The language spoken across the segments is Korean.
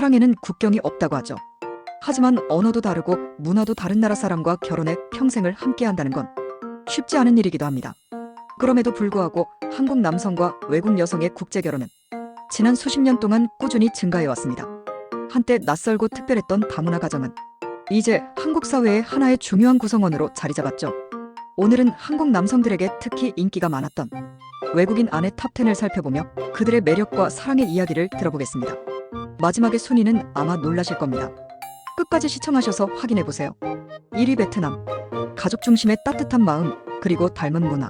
사랑에는 국경이 없다고 하죠. 하지만 언어도 다르고 문화도 다른 나라 사람과 결혼해 평생을 함께한다는 건 쉽지 않은 일이기도 합니다. 그럼에도 불구하고 한국 남성과 외국 여성의 국제 결혼은 지난 수십 년 동안 꾸준히 증가해 왔습니다. 한때 낯설고 특별했던 다문화 가정은 이제 한국 사회의 하나의 중요한 구성원으로 자리 잡았죠. 오늘은 한국 남성들에게 특히 인기가 많았던 외국인 아내 탑10을 살펴보며 그들의 매력과 사랑의 이야기를 들어보겠습니다. 마지막의 순위는 아마 놀라실 겁니다. 끝까지 시청하셔서 확인해보세요. 1위 베트남. 가족 중심의 따뜻한 마음, 그리고 닮은 문화.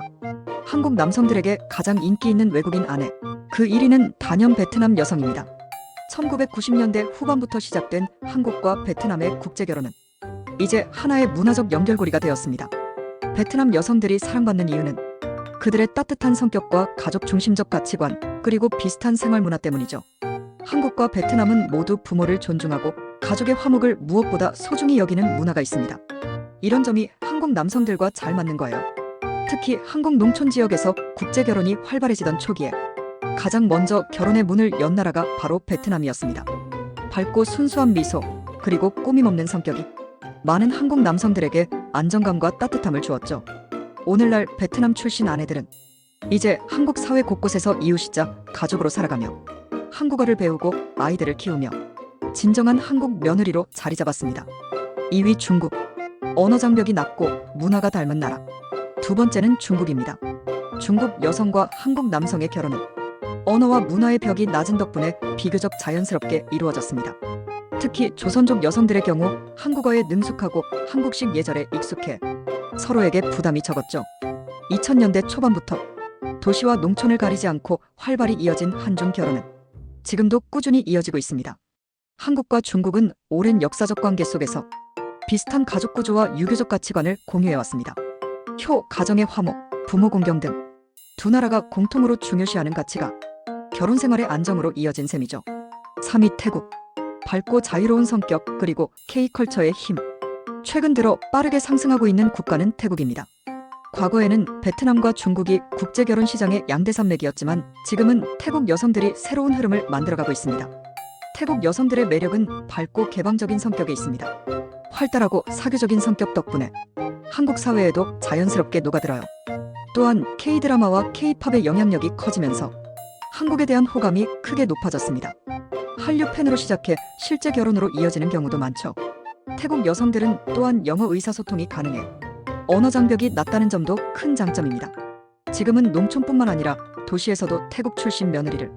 한국 남성들에게 가장 인기 있는 외국인 아내. 그 1위는 단연 베트남 여성입니다. 1990년대 후반부터 시작된 한국과 베트남의 국제결혼은 이제 하나의 문화적 연결고리가 되었습니다. 베트남 여성들이 사랑받는 이유는 그들의 따뜻한 성격과 가족 중심적 가치관, 그리고 비슷한 생활 문화 때문이죠. 한국과 베트남은 모두 부모를 존중하고 가족의 화목을 무엇보다 소중히 여기는 문화가 있습니다. 이런 점이 한국 남성들과 잘 맞는 거예요. 특히 한국 농촌 지역에서 국제결혼이 활발해지던 초기에 가장 먼저 결혼의 문을 연 나라가 바로 베트남이었습니다. 밝고 순수한 미소, 그리고 꾸밈 없는 성격이 많은 한국 남성들에게 안정감과 따뜻함을 주었죠. 오늘날 베트남 출신 아내들은 이제 한국 사회 곳곳에서 이웃이자 가족으로 살아가며 한국어를 배우고 아이들을 키우며 진정한 한국 며느리로 자리 잡았습니다. 2위 중국. 언어 장벽이 낮고 문화가 닮은 나라. 두 번째는 중국입니다. 중국 여성과 한국 남성의 결혼은 언어와 문화의 벽이 낮은 덕분에 비교적 자연스럽게 이루어졌습니다. 특히 조선족 여성들의 경우 한국어에 능숙하고 한국식 예절에 익숙해 서로에게 부담이 적었죠. 2000년대 초반부터 도시와 농촌을 가리지 않고 활발히 이어진 한중 결혼은 지금도 꾸준히 이어지고 있습니다. 한국과 중국은 오랜 역사적 관계 속에서 비슷한 가족 구조와 유교적 가치관을 공유해왔습니다. 효, 가정의 화목, 부모 공경 등 두 나라가 공통으로 중요시하는 가치가 결혼 생활의 안정으로 이어진 셈이죠. 3위 태국. 밝고 자유로운 성격, 그리고 K컬처의 힘. 최근 들어 빠르게 상승하고 있는 국가는 태국입니다. 과거에는 베트남과 중국이 국제결혼 시장의 양대 산맥이었지만 지금은 태국 여성들이 새로운 흐름을 만들어가고 있습니다. 태국 여성들의 매력은 밝고 개방적인 성격에 있습니다. 활달하고 사교적인 성격 덕분에 한국 사회에도 자연스럽게 녹아들어요. 또한 K드라마와 K팝의 영향력이 커지면서 한국에 대한 호감이 크게 높아졌습니다. 한류 팬으로 시작해 실제 결혼으로 이어지는 경우도 많죠. 태국 여성들은 또한 영어 의사소통이 가능해 언어 장벽이 낮다는 점도 큰 장점입니다. 지금은 농촌뿐만 아니라 도시에서도 태국 출신 며느리를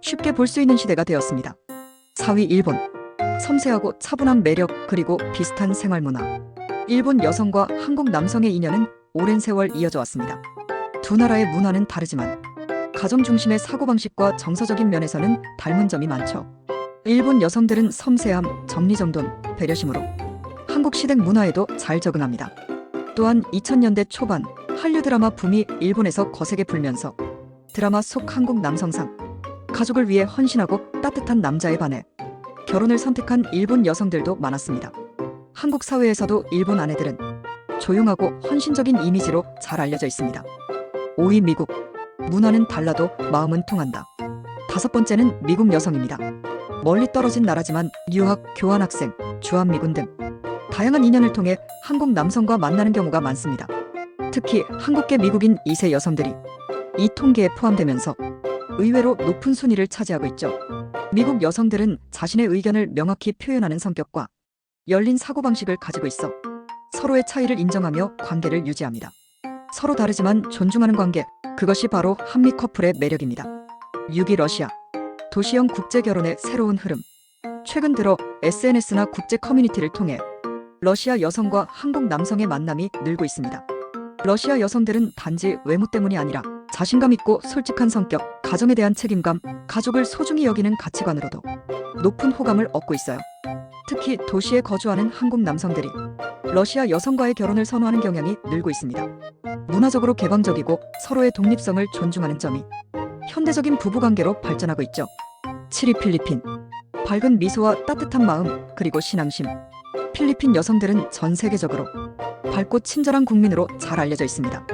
쉽게 볼 수 있는 시대가 되었습니다. 4위 일본. 섬세하고 차분한 매력, 그리고 비슷한 생활 문화. 일본 여성과 한국 남성의 인연은 오랜 세월 이어져 왔습니다. 두 나라의 문화는 다르지만 가정 중심의 사고방식과 정서적인 면에서는 닮은 점이 많죠. 일본 여성들은 섬세함, 정리정돈, 배려심으로 한국 시댁 문화에도 잘 적응합니다. 또한 2000년대 초반 한류 드라마 붐이 일본에서 거세게 불면서 드라마 속 한국 남성상, 가족을 위해 헌신하고 따뜻한 남자에 반해 결혼을 선택한 일본 여성들도 많았습니다. 한국 사회에서도 일본 아내들은 조용하고 헌신적인 이미지로 잘 알려져 있습니다. 5위 미국. 문화는 달라도 마음은 통한다. 다섯 번째는 미국 여성입니다. 멀리 떨어진 나라지만 유학, 교환학생, 주한미군 등 다양한 인연을 통해 한국 남성과 만나는 경우가 많습니다. 특히 한국계 미국인 2세 여성들이 이 통계에 포함되면서 의외로 높은 순위를 차지하고 있죠. 미국 여성들은 자신의 의견을 명확히 표현하는 성격과 열린 사고방식을 가지고 있어 서로의 차이를 인정하며 관계를 유지합니다. 서로 다르지만 존중하는 관계, 그것이 바로 한미 커플의 매력입니다. 6위 러시아. 도시형 국제결혼의 새로운 흐름. 최근 들어 SNS나 국제 커뮤니티를 통해 러시아 여성과 한국 남성의 만남이 늘고 있습니다. 러시아 여성들은 단지 외모 때문이 아니라 자신감 있고 솔직한 성격, 가정에 대한 책임감, 가족을 소중히 여기는 가치관으로도 높은 호감을 얻고 있어요. 특히 도시에 거주하는 한국 남성들이 러시아 여성과의 결혼을 선호하는 경향이 늘고 있습니다. 문화적으로 개방적이고 서로의 독립성을 존중하는 점이 현대적인 부부관계로 발전하고 있죠. 7위 필리핀. 밝은 미소와 따뜻한 마음, 그리고 신앙심. 필리핀 여성들은 전 세계적으로 밝고 친절한 국민으로 잘 알려져 있습니다.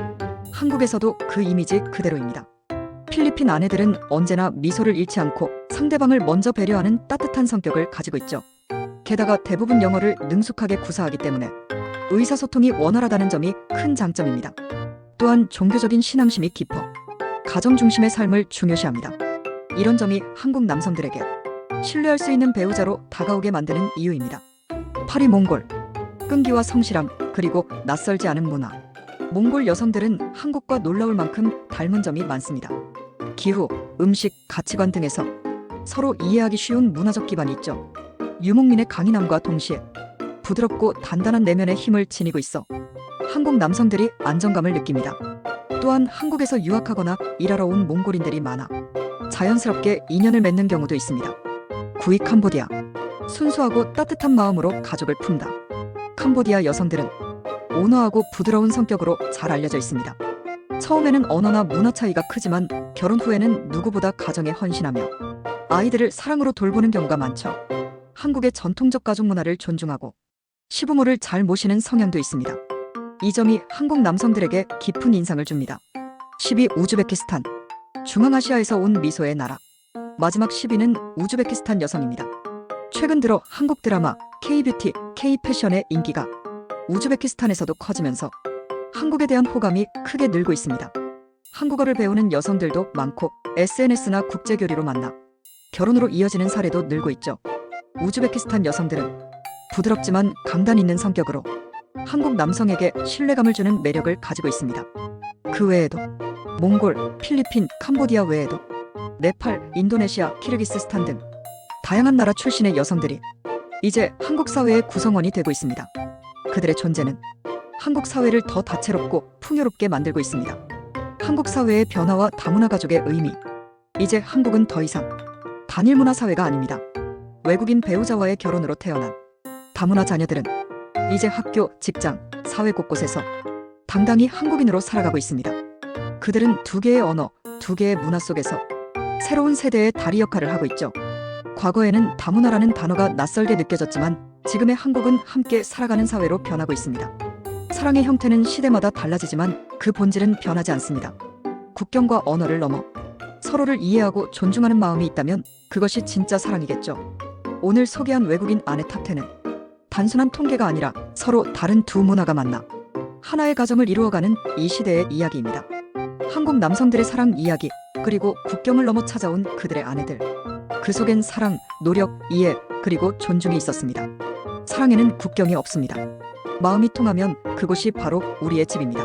한국에서도 그 이미지 그대로입니다. 필리핀 아내들은 언제나 미소를 잃지 않고 상대방을 먼저 배려하는 따뜻한 성격을 가지고 있죠. 게다가 대부분 영어를 능숙하게 구사하기 때문에 의사소통이 원활하다는 점이 큰 장점입니다. 또한 종교적인 신앙심이 깊어 가정 중심의 삶을 중요시합니다. 이런 점이 한국 남성들에게 신뢰할 수 있는 배우자로 다가오게 만드는 이유입니다. 8위 몽골. 끈기와 성실함, 그리고 낯설지 않은 문화. 몽골 여성들은 한국과 놀라울 만큼 닮은 점이 많습니다. 기후, 음식, 가치관 등에서 서로 이해하기 쉬운 문화적 기반이 있죠. 유목민의 강인함과 동시에 부드럽고 단단한 내면의 힘을 지니고 있어 한국 남성들이 안정감을 느낍니다. 또한 한국에서 유학하거나 일하러 온 몽골인들이 많아 자연스럽게 인연을 맺는 경우도 있습니다. 9위 캄보디아. 순수하고 따뜻한 마음으로 가족을 품다. 캄보디아 여성들은 온화하고 부드러운 성격으로 잘 알려져 있습니다. 처음에는 언어나 문화 차이가 크지만 결혼 후에는 누구보다 가정에 헌신하며 아이들을 사랑으로 돌보는 경우가 많죠. 한국의 전통적 가족 문화를 존중하고 시부모를 잘 모시는 성향도 있습니다. 이 점이 한국 남성들에게 깊은 인상을 줍니다. 10위 우즈베키스탄. 중앙아시아에서 온 미소의 나라. 마지막 10위는 우즈베키스탄 여성입니다. 최근 들어 한국 드라마, K-뷰티, K-패션의 인기가 우즈베키스탄에서도 커지면서 한국에 대한 호감이 크게 늘고 있습니다. 한국어를 배우는 여성들도 많고 SNS나 국제교류로 만나 결혼으로 이어지는 사례도 늘고 있죠. 우즈베키스탄 여성들은 부드럽지만 강단 있는 성격으로 한국 남성에게 신뢰감을 주는 매력을 가지고 있습니다. 그 외에도 몽골, 필리핀, 캄보디아 외에도 네팔, 인도네시아, 키르기스스탄 등 다양한 나라 출신의 여성들이 이제 한국 사회의 구성원이 되고 있습니다. 그들의 존재는 한국 사회를 더 다채롭고 풍요롭게 만들고 있습니다. 한국 사회의 변화와 다문화 가족의 의미. 이제 한국은 더 이상 단일 문화 사회가 아닙니다. 외국인 배우자와의 결혼으로 태어난 다문화 자녀들은 이제 학교, 직장, 사회 곳곳에서 당당히 한국인으로 살아가고 있습니다. 그들은 두 개의 언어, 두 개의 문화 속에서 새로운 세대의 다리 역할을 하고 있죠. 과거에는 다문화라는 단어가 낯설게 느껴졌지만 지금의 한국은 함께 살아가는 사회로 변하고 있습니다. 사랑의 형태는 시대마다 달라지지만 그 본질은 변하지 않습니다. 국경과 언어를 넘어 서로를 이해하고 존중하는 마음이 있다면 그것이 진짜 사랑이겠죠. 오늘 소개한 외국인 아내 탑10은 단순한 통계가 아니라 서로 다른 두 문화가 만나 하나의 가정을 이루어가는 이 시대의 이야기입니다. 한국 남성들의 사랑 이야기, 그리고 국경을 넘어 찾아온 그들의 아내들. 그 속엔 사랑, 노력, 이해, 그리고 존중이 있었습니다. 사랑에는 국경이 없습니다. 마음이 통하면 그곳이 바로 우리의 집입니다.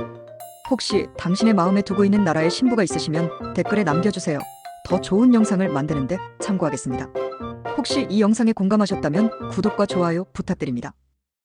혹시 당신의 마음에 두고 있는 나라의 신부가 있으시면 댓글에 남겨주세요. 더 좋은 영상을 만드는데 참고하겠습니다. 혹시 이 영상에 공감하셨다면 구독과 좋아요 부탁드립니다.